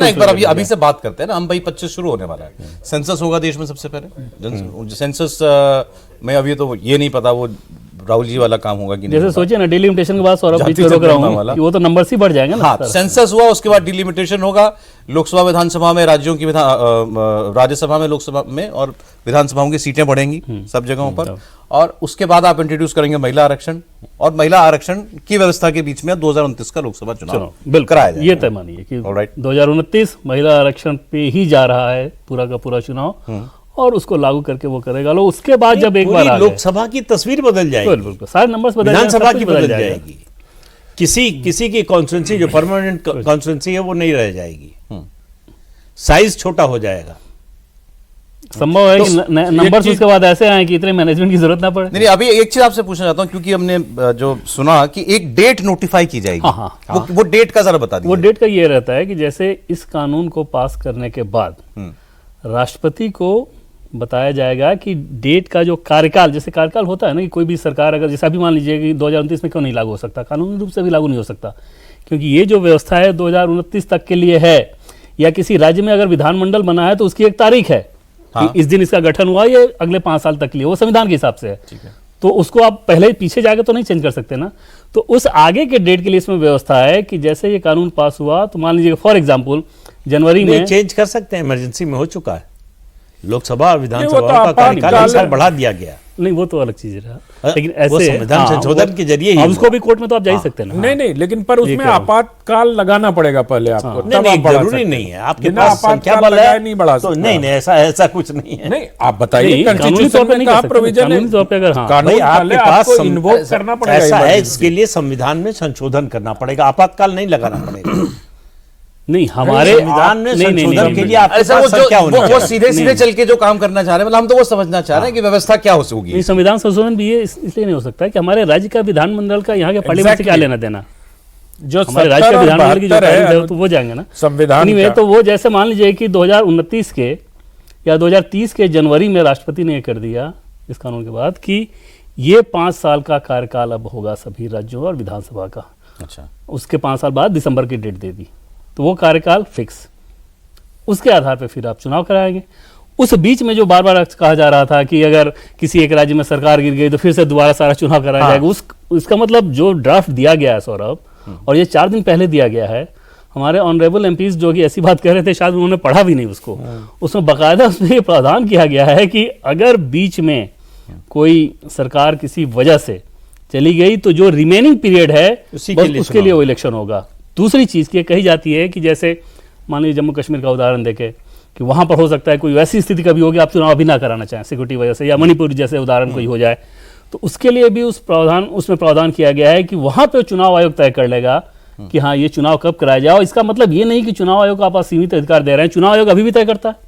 एक बार अभी से बात करते हैं ना हम भाई 25 शुरू होने वाला है, सेंसस होगा देश में सबसे पहले। सेंसस में अभी तो ये नहीं पता वो राहुल जी वाला काम होगा कि नहीं। जैसे सोचिए ना डिलिमिटेशन के बाद सौरभ बीच में रोक रहा हूं कि वो तो नंबर ही बढ़ जाएंगे ना। हाँ, सेंसस हुआ, उसके बाद डिलिमिटेशन होगा, लोकसभा विधानसभा में राज्यों की राज्यसभा में, लोकसभा में और विधानसभाओं की सीटें बढ़ेंगी सब जगहों पर। और उसके बाद आप इंट्रोड्यूस करेंगे महिला आरक्षण, और महिला आरक्षण की व्यवस्था के बीच में 2029 का लोकसभा चुनाव कराया जाएगा। ये तय मानिए कि 2029 महिला आरक्षण पे ही जा रहा है पूरा का पूरा चुनाव, और उसको लागू करके वो करेगा लोग। उसके बाद जब एक बार लोकसभा की तस्वीर बदल जाएगी, बिल्कुल सारे नंबर्स बदल जाएंगे, विधानसभा की बदल जाएगी, किसी की कॉन्स्टिट्यूंसी जो परमानेंट कॉन्स्टिट्यूंसी है वो नहीं रह जाएगी, साइज छोटा हो जाएगा। संभव है कि नंबर्स उसके बाद ऐसे आए कि इतने मैनेजमेंट की जरूरत ना पड़े। नहीं, अभी एक चीज आपसे पूछना चाहता हूं, क्योंकि हमने जो सुना कि एक डेट नोटिफाई की जाएगी। हाँ। वो डेट का जरा बता दीजिए। वो डेट का ये रहता है कि जैसे इस कानून को पास करने के बाद राष्ट्रपति को बताया जाएगा कि डेट का जो कार्यकाल, जैसे कार्यकाल होता है ना कि कोई भी सरकार अगर, जैसा भी मान लीजिए कि 2029 में क्यों नहीं लागू हो सकता, कानूनी रूप से भी लागू नहीं हो सकता, क्योंकि ये जो व्यवस्था है 2029 तक के लिए है। या किसी राज्य में अगर विधानमंडल बना है तो उसकी एक तारीख है कि इस दिन इसका गठन हुआ, ये अगले 5 साल तक के लिए, वो संविधान के हिसाब से है। तो उसको आप पहले पीछे जाकर तो नहीं चेंज कर सकते ना। तो उस आगे के डेट के लिए इसमें व्यवस्था है कि जैसे ये कानून पास हुआ तो मान लीजिए फॉर एग्जाम्पल जनवरी में चेंज कर सकते हैं, इमरजेंसी में हो चुका है, लोकसभा कार्यकाल एक साल बढ़ा दिया गया। नहीं, वो तो अलग चीज रहा, लेकिन ऐसे संविधान संशोधन के जरिए ही उसको भी कोर्ट में तो आप जा ही सकते हैं ना। नहीं, लेकिन पर उसमें आपातकाल लगाना पड़ेगा पहले आपको। नहीं, जरूरी नहीं है, आपके पास संख्या बल है नहीं बढ़ा तो नहीं, ऐसा कुछ नहीं है। नहीं, आप बताइए कानूनी तौर पे नहीं कर सकते, प्रोविजन तौर पे अगर भाई आपके पास इन्वोक करना पड़ेगा, ऐसा है, इसके लिए संविधान में संशोधन करना पड़ेगा, आपातकाल नहीं लगाना पड़ेगा। नहीं, हमारे संविधान में संशोधन के लिए आपके पास क्या होना चाहिए? वो सीधे चल के जो काम करना चाह रहे हैं, मतलब हम तो वो समझना चाह रहे हैं कि व्यवस्था क्या होगी। संविधान संशोधन भी ये इसलिए नहीं हो सकता है कि हमारे राज्य का विधानमंडल का यहाँ के पार्लियामेंट से क्या लेना देना। जो हमारे राज्य का विधानमंडल की जो है तो वो जाएंगे ना संविधान में। तो वो जैसे मान लीजिए कि 2029 के या 2030 के जनवरी में राष्ट्रपति ने कर दिया इस कानून के बाद कि ये 5 साल का कार्यकाल अब होगा सभी राज्यों और विधानसभा का। अच्छा, उसके 5 साल बाद दिसंबर की डेट दे दी, तो वो कार्यकाल फिक्स, उसके आधार पर फिर आप चुनाव कराएंगे। उस बीच में जो बार बार कहा जा रहा था कि अगर किसी एक राज्य में सरकार गिर गई तो फिर से दोबारा सारा चुनाव कराया जाएगा, उसका मतलब जो ड्राफ्ट दिया गया है सौरभ, और ये 4 दिन पहले दिया गया है, हमारे ऑनरेबल एमपीज जो कि ऐसी बात कह रहे थे शायद उन्होंने पढ़ा भी नहीं उसको। उसमें बाकायदा उसमें ये प्रावधान किया गया है कि अगर बीच में कोई सरकार किसी वजह से चली गई तो जो रिमेनिंग पीरियड है उसके लिए वो इलेक्शन होगा। दूसरी चीज की कही जाती है कि जैसे मान लीजिए जम्मू कश्मीर का उदाहरण देखें कि वहां पर हो सकता है कोई वैसी स्थिति कभी होगी आप चुनाव अभी ना कराना चाहें सिक्योरिटी वजह से, या मणिपुर जैसे उदाहरण कोई हो जाए, तो उसके लिए भी उसमें प्रावधान किया गया है कि वहां पर चुनाव आयोग तय कर लेगा कि हाँ ये चुनाव कब कराया जाए। इसका मतलब ये नहीं कि चुनाव आयोग को आप सीमित अधिकार दे रहे हैं, चुनाव आयोग अभी भी तय करता है।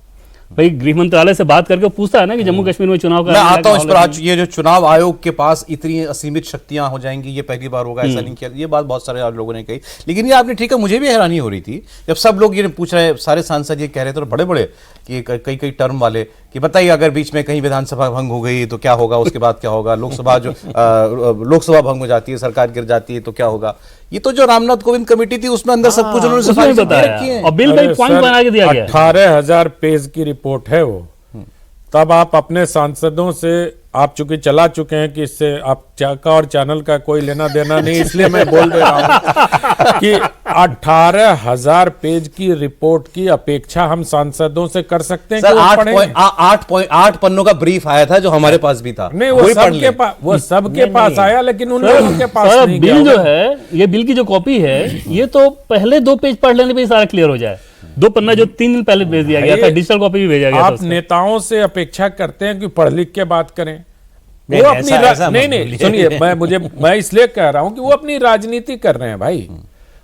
भाई गृह मंत्रालय से बात करके पूछता है ना कि जम्मू कश्मीर में चुनाव का, मैं आता हूं इस पर। आज ये जो चुनाव आयोग के पास इतनी असीमित शक्तियां हो जाएंगी, ये पहली बार होगा, ऐसा नहीं किया, ये बात बहुत सारे लोगों ने कही। लेकिन ये आपने ठीक है, मुझे भी हैरानी हो रही थी जब सब लोग ये पूछ रहे, सारे सांसद ये कह रहे थे, बड़े बड़े कि कई टर्म वाले, कि बताइए अगर बीच में कहीं विधानसभा भंग हो गई तो क्या होगा, उसके बाद क्या होगा, लोकसभा भंग हो जाती है, सरकार गिर जाती है तो क्या होगा। ये तो जो रामनाथ कोविंद कमेटी थी उसमें अंदर सब कुछ उन्होंने सिफारिश रखी है और बिल का एक पॉइंट बना के दिया गया। 18,000 पेज की रिपोर्ट है वो। तब आप अपने सांसदों से, आप चूंकि चला चुके हैं कि इससे आप चाका और चैनल का कोई लेना देना नहीं, इसलिए मैं बोल दे रहा हूं कि 18,000 पेज की रिपोर्ट की अपेक्षा हम सांसदों से कर सकते हैं। सर 8 पन्नों का ब्रीफ आया था जो हमारे पास भी था। नहीं, वो सबके पास आया, लेकिन उन लोगों के पास नहीं। बिल जो है, ये बिल की जो कॉपी है, ये तो पहले 2 पेज पढ़ लेने पे सारा क्लियर हो जाए। 2 पन्ना जो 3 दिन पहले भेज दिया गया था, डिजिटल कॉपी भी भेजा गया था। आप नेताओं से अपेक्षा करते हैं कि पढ़ लिख के बात करें। वो अपनी नहीं सुनिए, मैं इसलिए कह रहा हूं कि वो अपनी राजनीति कर रहे हैं भाई,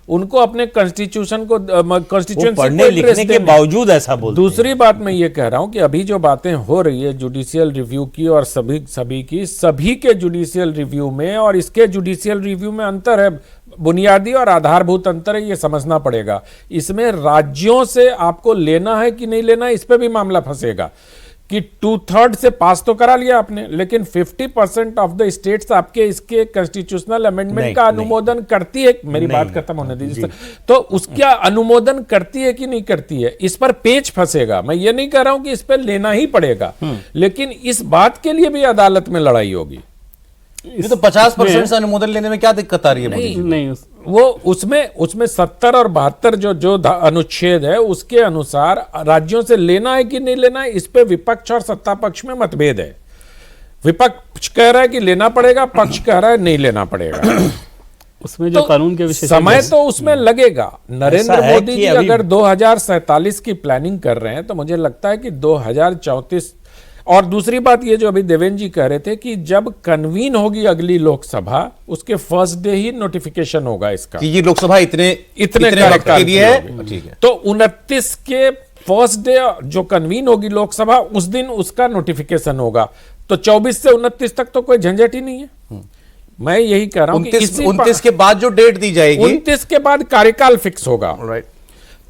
उनको अपने कॉन्स्टिट्यूशन को पढ़ने लिखने के बावजूद ऐसा बोलते हैं। दूसरी बात मैं ये कह रहा हूं कि अभी जो बातें हो रही है जुडिशियल रिव्यू की और सभी के जुडिशियल रिव्यू में और इसके जुडिशियल रिव्यू में अंतर है, बुनियादी और आधारभूत अंतर है, ये समझना पड़ेगा। इसमें राज्यों से आपको लेना है कि नहीं लेना है, इस पे भी मामला फंसेगा। कि 2/3 से पास तो करा लिया आपने, लेकिन 50% ऑफ द स्टेट्स आपके इसके कॉन्स्टिट्यूशनल अमेंडमेंट नहीं, का नहीं। अनुमोदन करती है। मेरी बात खत्म होने दीजिए। तो उसका अनुमोदन करती है कि नहीं करती है, इस पर पेच फंसेगा। मैं ये नहीं कह रहा हूं कि इस पर लेना ही पड़ेगा, लेकिन इस बात के लिए भी अदालत में लड़ाई होगी। ये तो 50% से अनुमोदन लेने में क्या दिक्कत आ रही है मोदी जी? नहीं वो उसमें 70 और 72 जो अनुच्छेद है उसके अनुसार राज्यों से लेना है कि नहीं लेना है, इस पे विपक्ष और सत्ता पक्ष में मतभेद है। विपक्ष कह रहा है कि लेना पड़ेगा, पक्ष कह रहा है नहीं लेना पड़ेगा। उसमें जो कानून के विषय समय तो उसमें लगेगा। नरेंद्र ऐसा है मोदी कि जी अभी- अगर 2047 की प्लानिंग कर रहे हैं तो मुझे लगता है कि 2034। और दूसरी बात ये जो अभी देवेंद्र जी कह रहे थे कि जब कन्वीन होगी अगली लोकसभा, उसके फर्स्ट डे ही नोटिफिकेशन होगा इसका कि ये लोकसभा इतने इतने वक्त कार्यकाल के लिए है। होगी। ठीक है। तो 29 के फर्स्ट डे जो कन्वीन होगी लोकसभा, उस दिन उसका नोटिफिकेशन होगा। तो 24 से 29 तक तो कोई झंझट ही नहीं है। मैं यही कह रहा हूं कि 29 के बाद जो डेट दी जाएगी, 29 के बाद कार्यकाल फिक्स होगा। राइट।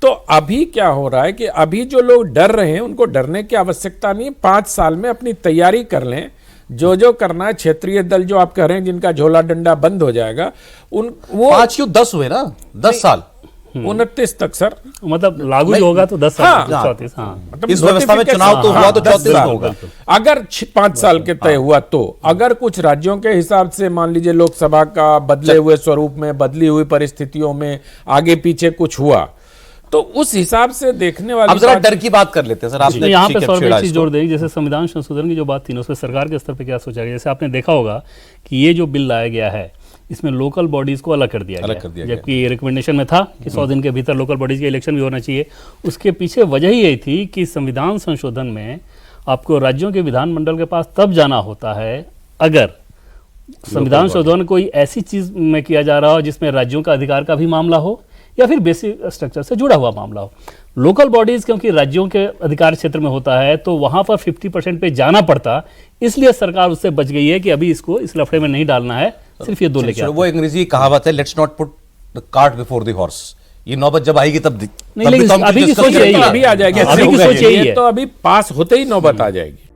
तो अभी क्या हो रहा है कि अभी जो लोग डर रहे हैं उनको डरने की आवश्यकता नहीं है। 5 साल में अपनी तैयारी कर लें, जो करना है। क्षेत्रीय दल जो आप कह रहे हैं जिनका झोला डंडा बंद हो जाएगा, वो 5 क्यों 10 हुए ना, 10 साल 29 तक सर। मतलब लागू ही होगा तो 10 साल, हाँ। 34। हाँ मतलब इस व्यवस्था में चुनाव तो हुआ तो 10 34 साल। होगा। अगर 5 साल के तय हुआ तो अगर कुछ राज्यों के हिसाब से मान लीजिए लोकसभा का बदले हुए स्वरूप में, बदली हुई परिस्थितियों में आगे पीछे कुछ हुआ, तो उस हिसाब से देखने वाली अब जरा बात- डर की बात कर लेते हैं सर। आपने यहाँ ठीक पे है, सौरभ छेड़ा एक चीज इसको। जोड़ देंगे, जैसे संविधान संशोधन की जो बात थी ना, उसमें सरकार के स्तर पे क्या सोचा गया। जैसे आपने देखा होगा कि ये जो बिल लाया गया है, इसमें लोकल बॉडीज को अलग कर दिया अलग कर दिया गया, गया। जबकि रिकमेंडेशन में था कि 100 दिन के भीतर लोकल बॉडीज के इलेक्शन भी होना चाहिए। उसके पीछे वजह ही यही थी कि संविधान संशोधन में आपको राज्यों के विधानमंडल के पास तब जाना होता है अगर संविधान संशोधन कोई ऐसी चीज में किया जा रहा हो जिसमें राज्यों का अधिकार का भी मामला हो या फिर बेसिक स्ट्रक्चर से जुड़ा हुआ मामला हो। लोकल बॉडीज क्योंकि राज्यों के अधिकार क्षेत्र में होता है तो वहां पर 50% पे जाना पड़ता, इसलिए सरकार उससे बच गई है कि अभी इसको इस लफड़े में नहीं डालना है, सिर्फ ये 2 लेके चलो, आते वो अंग्रेजी कहावत है, let's not put the cart before the horse. ये नौबत जब आएगी तब नहीं, लेकिन तो हम अभी की discuss सोच करेंगे। यही है। अभी आ जाएगी। अभी की सोच यही है। तो अभी पास होते ही नौबत आ जाएगी।